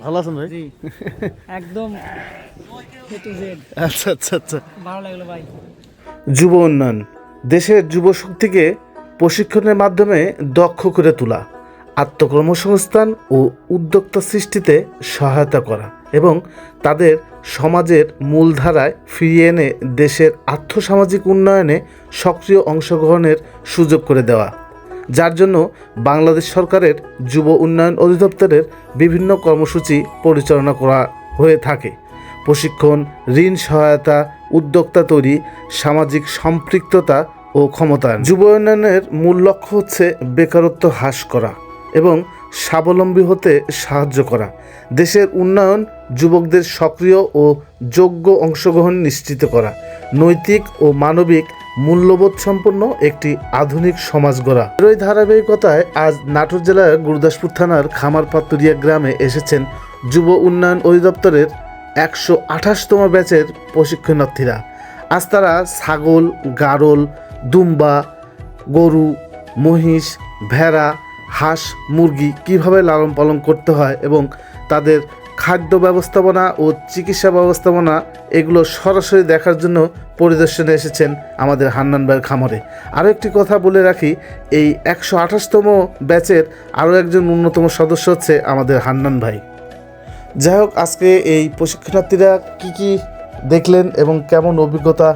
ভালো আছেন ভাই? একদম আচ্ছা আচ্ছা আচ্ছা। ভালো লাগলো ভাই। যুব উন্নয়ন দেশের যুব শক্তিকে প্রশিক্ষণের মাধ্যমে দক্ষ করে তোলা, আত্মকর্মসংস্থান ও উদ্যোক্তা সৃষ্টিতে সহায়তা করা এবং তাদের সমাজের মূলধারায় ফিরিয়ে এনে দেশের আর্থসামাজিক উন্নয়নে সক্রিয় অংশগ্রহণের সুযোগ করে দেওয়া, যার জন্য বাংলাদেশ সরকারের যুব উন্নয়ন অধিদপ্তরের বিভিন্ন কর্মসূচি পরিচালনা করা হয়ে থাকে। প্রশিক্ষণ, ঋণ সহায়তা, উদ্যোক্তা তৈরি, সামাজিক সম্পৃক্ততা ও ক্ষমতায়ন। যুব উন্নয়নের মূল লক্ষ্য হচ্ছে বেকারত্ব হ্রাস করা এবং স্বাবলম্বী হতে সাহায্য করা, দেশের উন্নয়ন, যুবকদের সক্রিয় ও যোগ্য অংশগ্রহণ নিশ্চিত করা, নৈতিক ও মানবিক মূল্যবোধ সম্পন্ন একটি আধুনিক সমাজ গড়া। এরই ধারাবাহিকতায় আজ নাটোর জেলার গুরুদাসপুর থানার খামারপাতুরিয়া গ্রামে এসেছেন যুব উন্নয়ন অধিদপ্তরের 128তম ব্যাচের প্রশিক্ষণার্থীরা। আজ তারা ছাগল, গাড়ল, দুম্বা, গরু, মহিষ, ভেড়া, হাঁস, মুরগি কীভাবে লালন পালন করতে হয় এবং তাদের খাদ্য ব্যবস্থাপনা ও চিকিৎসা ব্যবস্থাপনা এগুলো সরাসরি দেখার জন্য পরিদর্শনে এসেছেন আমাদের হান্নান ভাইয়ের খামারে। আরও একটি কথা বলে রাখি, এই 128তম ব্যাচের আরও একজন অন্যতম সদস্য হচ্ছে আমাদের হান্নান ভাই। যাই হোক, আজকে এই প্রশিক্ষণার্থীরা কি দেখলেন এবং কেমন অভিজ্ঞতা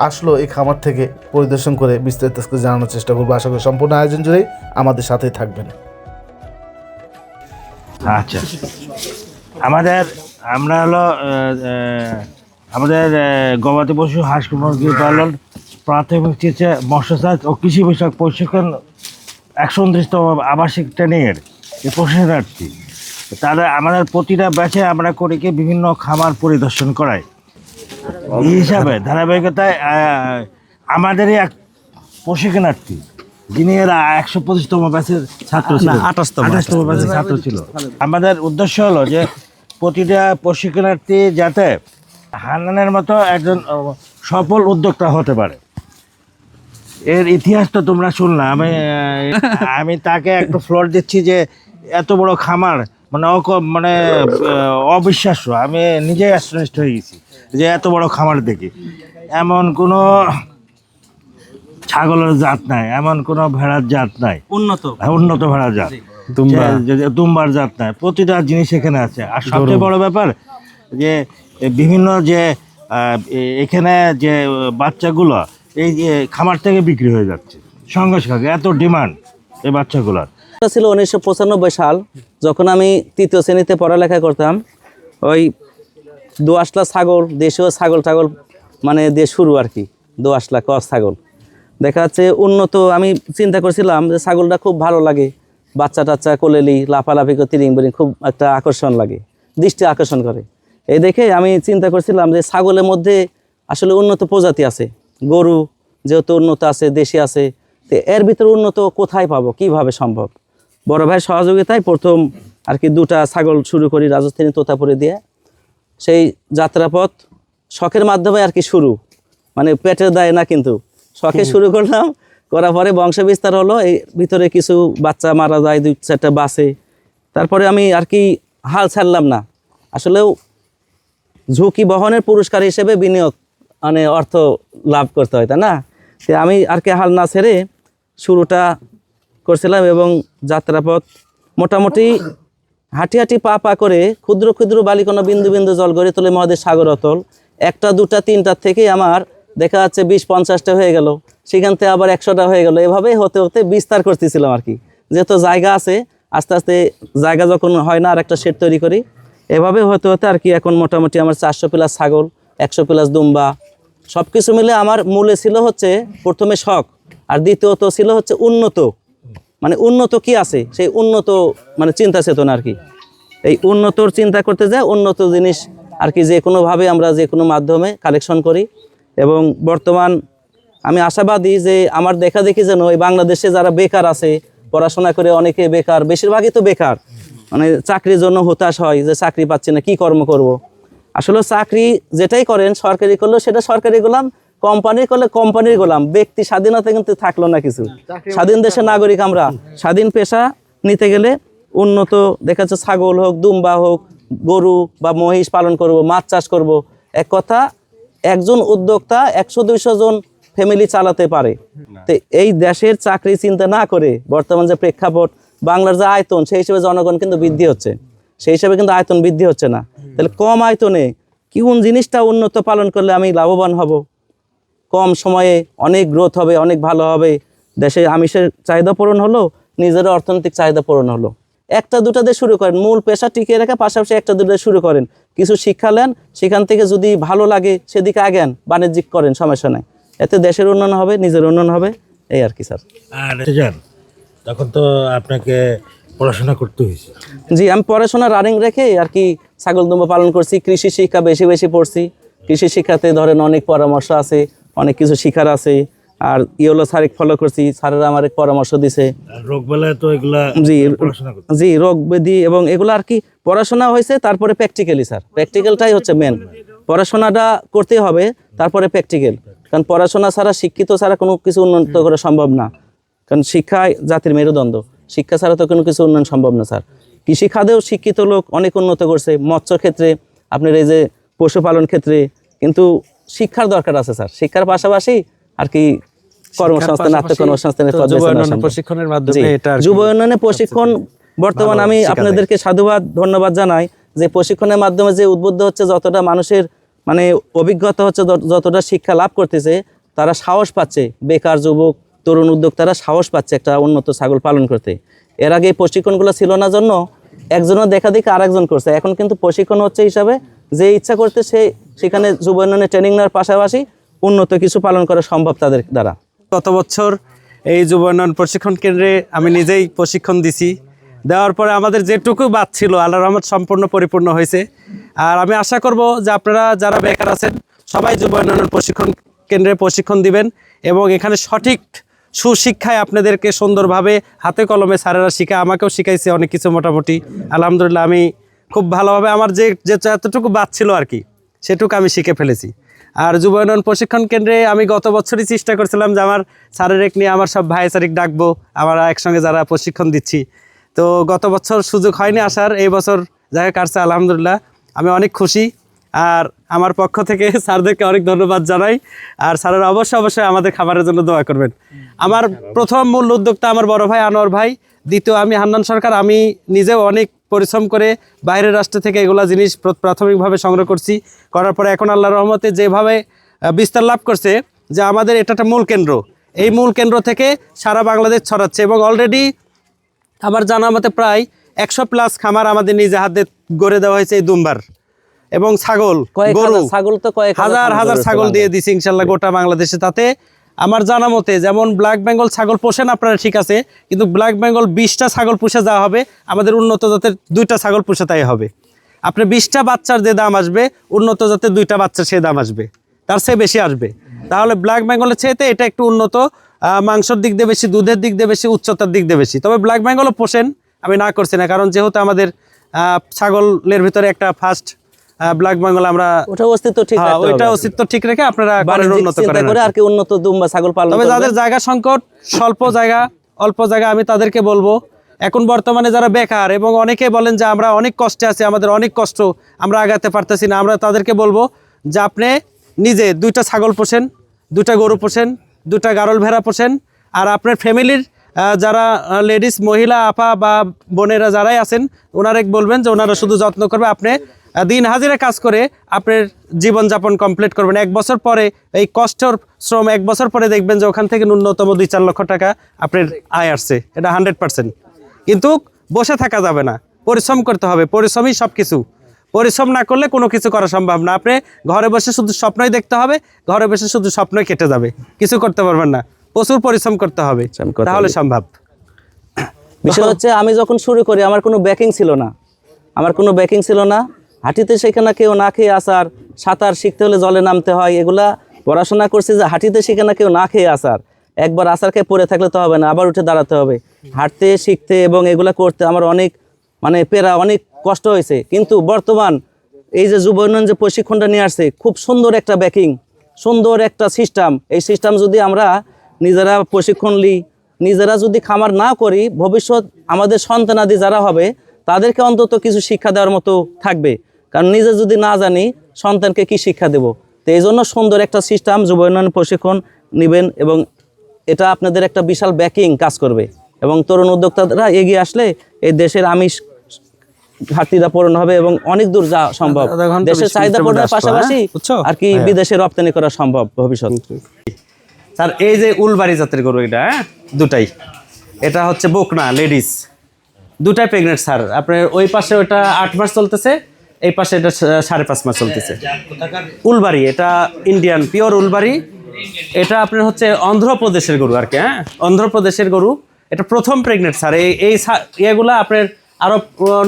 আসলো এই খামার থেকে পরিদর্শন করে বিস্তারিত আজকে জানানোর চেষ্টা করবো। আশা করি সম্পূর্ণ আয়োজন জুড়েই আমাদের সাথেই থাকবেন। আচ্ছা, আমরা হলো আমাদের গবাদি পশু, হাঁস মুরগি পালন, প্রাথমিক চিকিৎসা, মৎস্যচাষ ও কৃষি বিষয়ক প্রশিক্ষণ 129তম আবাসিক ট্রেনিংয়ের যে প্রশিক্ষণার্থী, তারা আমাদের প্রতিটা ব্যাচে আমরা করি কি বিভিন্ন খামার পরিদর্শন করাই। এই হিসাবে ধারাবাহিকতায় আমাদেরই এক প্রশিক্ষণার্থী যিনি এরা 125তম ব্যাচের ছাত্র ছিল, 28তম ব্যাচের ছাত্র ছিল। আমাদের উদ্দেশ্য হলো যে প্রতিটা প্রশিক্ষণার্থী যাতে হান্নানের মতো একজন সফল উদ্যোক্তা হতে পারে। এর ইতিহাস তো তোমরা শুনলাম। আমি তাকে একটা ফ্লোর দিচ্ছি যে এত বড় খামার, মানে অবিশ্বাস্য। আমি নিজেই অ্যাস্টনিশড হয়ে গেছি যে এত বড় খামার দেখি। এমন কোনো ছাগলের জাত নাই, এমন কোনো ভেড়ার জাত নাই, উন্নত ভেড়ার জাত, দুম্বার জাত নাই। প্রতিটা জিনিস এখানে আছে। আর সবচেয়ে বড় ব্যাপার যে বিভিন্ন যে এখানে যে বাচ্চাগুলো এই যে খামার থেকে বিক্রি হয়ে যাচ্ছে সঙ্গে সঙ্গে, এত ডিমান্ড এই বাচ্চাগুলোর। ছিল 1995 সাল, যখন আমি 3য় শ্রেণীতে পড়ালেখা করতাম। ওই দোআঁশলা ছাগল, দেশীয় ছাগল মানে দিয়ে শুরু আর কি। দোআঁশলা ক্রস ছাগল দেখা যাচ্ছে উন্নত। আমি চিন্তা করছিলাম যে ছাগলটা খুব ভালো লাগে, বাচ্চা টাচ্চা কোলেলি লাফালাফি করে তিরিং বিরিং, খুব একটা আকর্ষণ লাগে, দৃষ্টি আকর্ষণ করে। এই দেখে আমি চিন্তা করছিলাম যে ছাগলের মধ্যে আসলে উন্নত প্রজাতি আছে, গরু যেহেতু উন্নত আছে, দেশি আছে, তো এর ভিতরে উন্নত কোথায় পাবো, কিভাবে সম্ভব? বড় ভাইয়ের সহযোগিতায় প্রথম আর কি 2টা ছাগল শুরু করি রাজস্থানী তোতাপুরি দিয়ে। সেই যাত্রাপথ শখের মাধ্যমে আর কি শুরু, মানে পেটের দায় না, কিন্তু শখে শুরু করলাম। করার পরে বংশ বিস্তার হলো, এই ভিতরে কিছু বাচ্চা মারা যায়, 2-4টা বাঁচে। তারপরে আমি আর কি হাল ছাড়লাম না। আসলেও ঝুঁকি বহনের পুরস্কার হিসেবে বিনিয়োগ, মানে অর্থ লাভ করতে হয়, তাই না? তো আমি আর কি হাল না ছেড়ে শুরুটা করছিলাম এবং যাত্রাপথ মোটামুটি হাঁটি পা করে ক্ষুদ্র ক্ষুদ্র বালিকণা বিন্দু বিন্দু জল গড়ে তোলে মহাদেশ সাগর অতল। 1টা 2টা 3টার থেকে আমার দেখা যাচ্ছে 20-50টা হয়ে গেল, সেখান থেকে আবার 100টা হয়ে গেল। এভাবেই হতে হতে বিস্তার করতেছিলাম আর কি। যেহেতু জায়গা আছে, আস্তে আস্তে জায়গা যখন হয় না আর একটা শেড তৈরি করি। এভাবে হতে হতে আর কি এখন মোটামুটি আমার 400+ ছাগল, 100+ দুম্বা, সব কিছু মিলে আমার মূলে ছিল হচ্ছে প্রথমে শখ, আর দ্বিতীয়ত ছিল হচ্ছে উন্নত। মানে উন্নত কি আছে, সেই উন্নত মানে চিন্তা চেতনা আর কি। এই উন্নতর চিন্তা করতে যায়, উন্নত জিনিস আর কি যে কোনোভাবে আমরা যে কোনো মাধ্যমে কালেকশন করি। এবং বর্তমান আমি আশাবাদী যে আমার দেখা দেখি যেন এই বাংলাদেশে যারা বেকার আছে, পড়াশোনা করে অনেকে বেকার, বেশিরভাগই তো বেকার, মানে চাকরির জন্য হতাশ হয় যে চাকরি পাচ্ছি না, কি কর্ম করব। আসলে চাকরি যেটাই করেন, সরকারি করলেও সেটা সরকারি গোলাম, কোম্পানি করলে কোম্পানির গোলাম। ব্যক্তি স্বাধীনতা কিন্তু থাকলো না কিছু। স্বাধীন দেশের নাগরিক আমরা, স্বাধীন পেশা নিতে গেলে উন্নত দেখা যাচ্ছে ছাগল হোক, দুম্বা হোক, গরু বা মহিষ পালন করব, মাছ চাষ করব। এক কথা একজন উদ্যোক্তা 100-200 জন ফ্যামিলি চালাতে পারে। তো এই দেশের চাকরি চিন্তা না করে বর্তমান যে প্রেক্ষাপট, বাংলার যে আয়তন, সেই হিসেবে জনগণ কিন্তু বৃদ্ধি হচ্ছে, সেই হিসাবে কিন্তু আয়তন বৃদ্ধি হচ্ছে না। তাহলে কম আয়তনে কোন জিনিসটা উন্নত পালন করলে আমি লাভবান হব, কম সময়ে অনেক গ্রোথ হবে, অনেক ভালো হবে, দেশে আমিষের চাহিদা পূরণ হলো, নিজের অর্থনৈতিক চাহিদা পূরণ হলো। একটা দুটা দিয়ে শুরু করেন, মূল পেশা টিকিয়ে রেখে পাশাপাশি একটা দুটা শুরু করেন, কিছু শিক্ষা নেন, সেখান থেকে যদি ভালো লাগে সেদিকে আগেন, বাণিজ্যিক করেন, সমস্যা নাই। এতে দেশের উন্নয়ন হবে, নিজের উন্নয়ন হবে, এই আর কি স্যার। আর যান তখন তো আপনাকে পড়াশোনা করতে হয়েছে। জি, আমি পড়াশোনা রানিং রেখে আর কি ছাগল দুম্বা পালন করছি, কৃষি শিক্ষা বেশি বেশি পড়ছি। কৃষি শিক্ষাতে ধরেন অনেক পরামর্শ আছে, অনেক কিছু শিখার আছে। আর ইয়েলো স্যার ফলো করছি, স্যারেরা আমার পরামর্শ দিছে। রোগ বেলায় তো এগুলা জি পড়াশোনা করতে জি, রোগ ব্যাধি এবং এগুলো আর কি পড়াশোনা হয়েছে, তারপরে প্র্যাকটিক্যালি স্যার, প্র্যাকটিক্যালটাই হচ্ছে মেন। পড়াশোনাটা করতে হবে, তারপরে প্র্যাকটিক্যাল। কারণ পড়াশোনা ছাড়া, শিক্ষিত ছাড়া কোনো কিছু উন্নত করা সম্ভব না। কারণ শিক্ষায় জাতির মেরুদণ্ড, শিক্ষা ছাড়া তো কোনো কিছু উন্নয়ন সম্ভব না স্যার। কৃষি খাতেও শিক্ষিত লোক অনেক উন্নত করছে, মৎস্য ক্ষেত্রে, আপনার এই যে পশুপালন ক্ষেত্রে, কিন্তু শিক্ষার দরকার আছে স্যার। শিক্ষার পাশাপাশি আর কি কর্মসংস্থান, আত্মকর্মসংস্থানের প্রশিক্ষণের মাধ্যমে এটা যুব উন্নয়নে প্রশিক্ষণ বর্তমান আমি আপনাদেরকে সাধুবাদ ধন্যবাদ জানাই যে প্রশিক্ষণের মাধ্যমে যে উদ্বুদ্ধ হচ্ছে, যতটা মানুষের মানে অভিজ্ঞতা হচ্ছে, যতটা শিক্ষা লাভ করতেছে, তারা সাহস পাচ্ছে, বেকার যুবক তরুণ উদ্যোক্তারা সাহস পাচ্ছে একটা উন্নত ছাগল পালন করতে। এর আগে এই প্রশিক্ষণগুলো ছিল না জন্য একজনও দেখা দেখে আরেকজন করছে। এখন কিন্তু প্রশিক্ষণ হচ্ছে হিসাবে যে ইচ্ছা করতে সে সেখানে যুব উন্নয়নে ট্রেনিং নেওয়ার পাশাপাশি উন্নত কিছু পালন করা সম্ভব তাদের দ্বারা। গত বছর এই যুব উন্নয়ন প্রশিক্ষণ কেন্দ্রে আমি নিজেই প্রশিক্ষণ দিছি। দেওয়ার পরে আমাদের যেটুকু বাদ ছিল আল্লাহর রহমত সম্পূর্ণ পরিপূর্ণ হয়েছে। আর আমি আশা করব যে আপনারা যারা বেকার আছেন সবাই যুব উন্নয়ন প্রশিক্ষণ কেন্দ্রে প্রশিক্ষণ দিবেন এবং এখানে সঠিক সুশিক্ষায় আপনাদেরকে সুন্দরভাবে হাতে কলমে স্যারেরা শিখায়, আমাকেও শিখাইছে অনেক কিছু মোটামুটি। আলহামদুলিল্লাহ আমি খুব ভালোভাবে আমার যে এতটুকু বাদ ছিল আর কি সেটুকু আমি শিখে ফেলেছি। আর যুব উন্নয়ন প্রশিক্ষণ কেন্দ্রে আমি গত বছরই চেষ্টা করছিলাম যে আমার স্যারের নিয়ে আমার সব ভাই স্যারিক ডাকবো, আমরা একসঙ্গে যারা প্রশিক্ষণ দিচ্ছি। তো গত বছর সুযোগ হয়নি আসার, এই বছর জায়গা কাটছে আলহামদুলিল্লাহ, আমি অনেক খুশি। আর আমার পক্ষ থেকে স্যারদেরকে অনেক ধন্যবাদ জানাই। আর স্যারেরা অবশ্যই আমাদের খাবারের জন্য দোয়া করবেন। আমার প্রথম মূল উদ্যোক্তা আমার বড় ভাই আনোয়ার ভাই, দ্বিতীয় আমি হান্নান সরকার। আমি নিজেও অনেক পরিশ্রম করে বাইরের রাষ্ট্র থেকে এগুলা জিনিস প্রাথমিকভাবে সংগ্রহ করছি, করার পরে এখন আল্লাহর রহমতে যেভাবে বিস্তার লাভ করছে যে আমাদের এটা একটা মূল কেন্দ্র, এই মূল কেন্দ্র থেকে সারা বাংলাদেশ ছড়াচ্ছে এবং অলরেডি আমার জানা মতে প্রায় 100+ খামার আমাদের নিজে হাতে গড়ে দেওয়া হয়েছে এই দুম্বার এবং ছাগল, গরু, ছাগল তো কয়েক হাজার ছাগল দিয়ে দিছি ইনশাল্লাহ গোটা বাংলাদেশে। তাতে আমার জানা মতে যেমন ব্ল্যাক বেঙ্গল ছাগল পোষেন আপনারা, ঠিক আছে, কিন্তু ব্ল্যাক বেঙ্গল 20টা ছাগল পুষে যাওয়া হবে, আমাদের উন্নত জাতের 2টা ছাগল পুষে তাই হবে। আপনার 20টা বাচ্চার যে দাম আসবে, উন্নত জাতের 2টা বাচ্চার সে দাম আসবে, তার চেয়ে বেশি আসবে। তাহলে ব্ল্যাক বেঙ্গলের চেয়েতে এটা একটু উন্নত, মাংসর দিক দিয়ে বেশি, দুধের দিক দিয়ে বেশি, উচ্চতার দিক দিয়ে বেশি। তবে ব্ল্যাক বেঙ্গলও পোষেন, আমি না করছি না, কারণ যেহেতু আমাদের ছাগলের ভিতরে একটা ফার্স্ট ব্ল্যাক বেঙ্গল আমরা ওটা অস্তিত্ব ঠিক রাখতে হবে, ওইটা অস্তিত্ব ঠিক রেখে আপনারা উন্নত করে আর কি উন্নত দুম্বা ছাগল পালন। তবে যাদের জায়গা সংকট, স্বল্প জায়গা, অল্প জায়গা, আমি তাদেরকে বলবো এখন বর্তমানে যারা বেকার এবং অনেকে বলেন যে আমরা অনেক কষ্টে আছি, আমাদের অনেক কষ্ট, আমরা আগাতে পারতেছি না, আমরা তাদেরকে বলবো যে আপনি নিজে 2টা ছাগল পোষেন, 2টা গরু পোষেন, 2টা গারল ভেড়া পোষেন। আর আপনার ফ্যামিলির যারা লেডিস, মহিলা, আপা বা বোনেরা যারাই আছেন ওনারা বলবেন যে ওনারা শুধু যত্ন করবে, আপনি দিন হাজিরা কাজ করে আপনার জীবনযাপন কমপ্লিট করবেন। 1 বছর পরে এই কষ্টের শ্রম 1 বছর পরে দেখবেন যে ওখান থেকে ন্যূনতম 2-4 লক্ষ টাকা আপনার আয় আসছে, এটা 100%। কিন্তু বসে থাকা যাবে না, পরিশ্রম করতে হবে, পরিশ্রমই সব কিছু। পরিশ্রম না করলে কোনো কিছু করা সম্ভব না। আপনি ঘরে বসে শুধু স্বপ্নই দেখতে হবে, ঘরে বসে শুধু স্বপ্নই কেটে যাবে, কিছু করতে পারবেন না, প্রচুর পরিশ্রম করতে হবে, তাহলে সম্ভব। বিষয় হচ্ছে আমি যখন শুরু করি আমার কোনো ব্যাকিং ছিল না, হাঁটিতে সেখানে কেউ না খেয়ে আসার, সাঁতার শিখতে হলে জলে নামতে হয়, এগুলা পড়াশোনা করছি যে হাঁটিতে সেখানে কেউ না খেয়ে আসার, একবার আসার খেয়ে পড়ে থাকলে তো হবে না, আবার উঠে দাঁড়াতে হবে, হাঁটতে শিখতে এবং এগুলা করতে আমার অনেক অনেক কষ্ট হয়েছে। কিন্তু বর্তমান এই যে যুব উন্নয়ন যে প্রশিক্ষণটা নিয়ে আসছে, খুব সুন্দর একটা ব্যাকিং, সুন্দর একটা সিস্টেম। এই সিস্টেম যদি আমরা নিজেরা প্রশিক্ষণ নিই, নিজেরা যদি খামার না করি, ভবিষ্যৎ আমাদের সন্তানাদি যারা হবে তাদেরকে অন্তত কিছু শিক্ষা দেওয়ার মতো থাকবে। কারণ নিজে যদি না জানি সন্তানকে কি শিক্ষা দেব। তো এই জন্য সুন্দর একটা সিস্টেম যুব উন্নয়ন প্রশিক্ষণ নেবেন, এবং এটা আপনাদের একটা বিশাল ব্যাকিং কাজ করবে, এবং তরুণ উদ্যোক্তারা এগিয়ে আসলে এই দেশের আমিষ ঘাটতিটা পূরণ হবে এবং অনেক দূর যাওয়া সম্ভব। আধা ঘন্টা দেশের 20 চাহিদা মিনিটের পূরণের মধ্যে আসবো, পাশাপাশি হ্যাঁ? বুঝছো? আর কি বিদেশে রপ্তানি করা সম্ভব ভবিষ্যৎ। স্যার এই যে উলবাড়ি জাতের গরু এটা, হ্যাঁ দুটাই, এটা হচ্ছে বকনা লেডিস, দুটাই প্রেগনেন্ট স্যার। আপনার ওই পাশে ওটা 8 মাস চলতেছে, এই পাশে এটা 5.5 মাস চলতেছে। উলবাড়ি এটা ইন্ডিয়ান পিওর উলবাড়ি, এটা আপনার হচ্ছে অন্ধ্রপ্রদেশের গরু আর কি, হ্যাঁ অন্ধ্রপ্রদেশের গরু। এটা প্রথম প্রেগনেন্ট স্যার। এই ইয়েগুলা আপনার আরো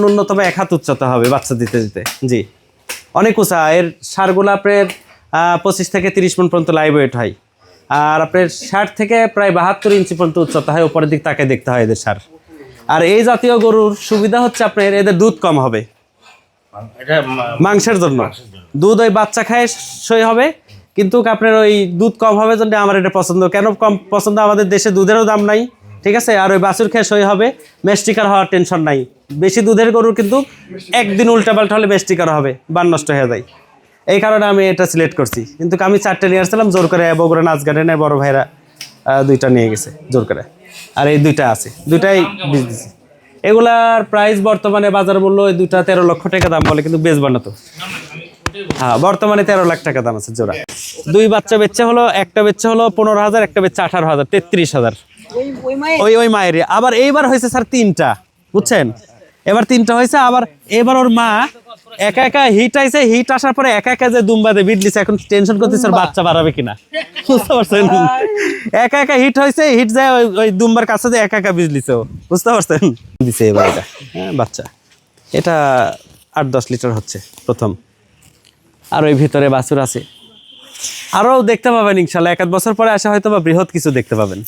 ন্যূনতম 1 হাত উচ্চতা হবে বাচ্চা দিতে দিতে। জি, অনেক উঁচা। এর সারগুলো আপনার 25 থেকে 30 মণ পর্যন্ত লাইভ ওয়েট হয়, আর আপনার 60 থেকে প্রায় 72 ইঞ্চি পর্যন্ত উচ্চতা হয়। উপরের দিক তাকে দেখতে হয় এদের সার। আর এই জাতীয় গরুর সুবিধা হচ্ছে আপনার এদের দুধ কম হবে এটা মাংসের জন্য। দুধ ওই বাচ্চা খায় সই হবে, কিন্তু আপনার ওই দুধ কম হবে জন্য আমার এটা পছন্দ। কেন কম পছন্দ? আমাদের দেশে দুধেরও দাম নাই, ঠিক আছে, আর ওই বাছুর খেয়ে সই হবে, মেস্টিকার হওয়ার টেনশন নাই। বেশি দুধের গরুর কিন্তু একদিন উল্টাপাল্টা হলে মেস্টিকার হবে, বান নষ্ট হয়ে যায়। এই কারণে আমি এটা সিলেক্ট করছি। কিন্তু আমি 4টে নিয়ে আসছিলাম জোর করে, বগুড়া নাচ গার্ডেনের বড় ভাইরা 2টা নিয়ে গেছে জোর করে, আর এই 2টা আছে, 2টাই বীজ দিছি। এগুলার প্রাইস বর্তমানে বাজার মূল্য ওই 2টা 13 লক্ষ টাকা দাম বলে, কিন্তু বেচবো না তো। হ্যাঁ, বর্তমানে 13 লাখ টাকা দাম আছে জোড়া। 2 বাচ্চা বেচছে হলো, একটা বেচছে হলো 15,000, একটা বেচছে 18,000, 33,000। ওই মায়ের আবার এইবার হয়েছে স্যার 3টা, বুঝছেন? এবার 3টা হয়েছে। আবার এবার ওর মা একা একা হিট আইছে, হিট আসার পরে একা একা যে দুম্বাতে বিট দিছে, এখন টেনশন করতেছে ওর বাচ্চা বাড়াবে কিনা, বুঝতে পারছেন? একা একা হিট হয়েছে, হিট যায় ওই দুম্বার কাছে যে একা একা বিজ দিছে ও, বুঝতে পারছেন? দিছে এবার এটা, হ্যাঁ বাচ্চা এটা 8-10 লিটার হচ্ছে প্রথম। আর ওই ভিতরে বাছুর আছে, আরও দেখতে পাবেন ইনশাল্লাহ। 1-1 বছর পরে আসা হয়তো বা বৃহৎ কিছু দেখতে পাবেন।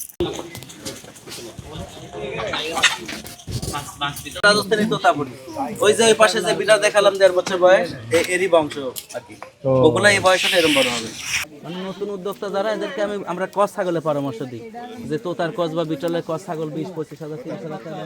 রাজস্থানী তোতাপুরি, ওই যে ওই পাশে যে বিড়াল দেখালাম 1.5 বছর বয়স, এরই বংশ আর কি। ওগুলা এই বয়সে এরকম বড় হবে। মানে নতুন উদ্যোক্তা যারা, এদেরকে আমরা কস ছাগলের পরামর্শ দিই, যে তোতার কস বা বিটলের কস ছাগল 20-25,000 30 লাখ টাকা।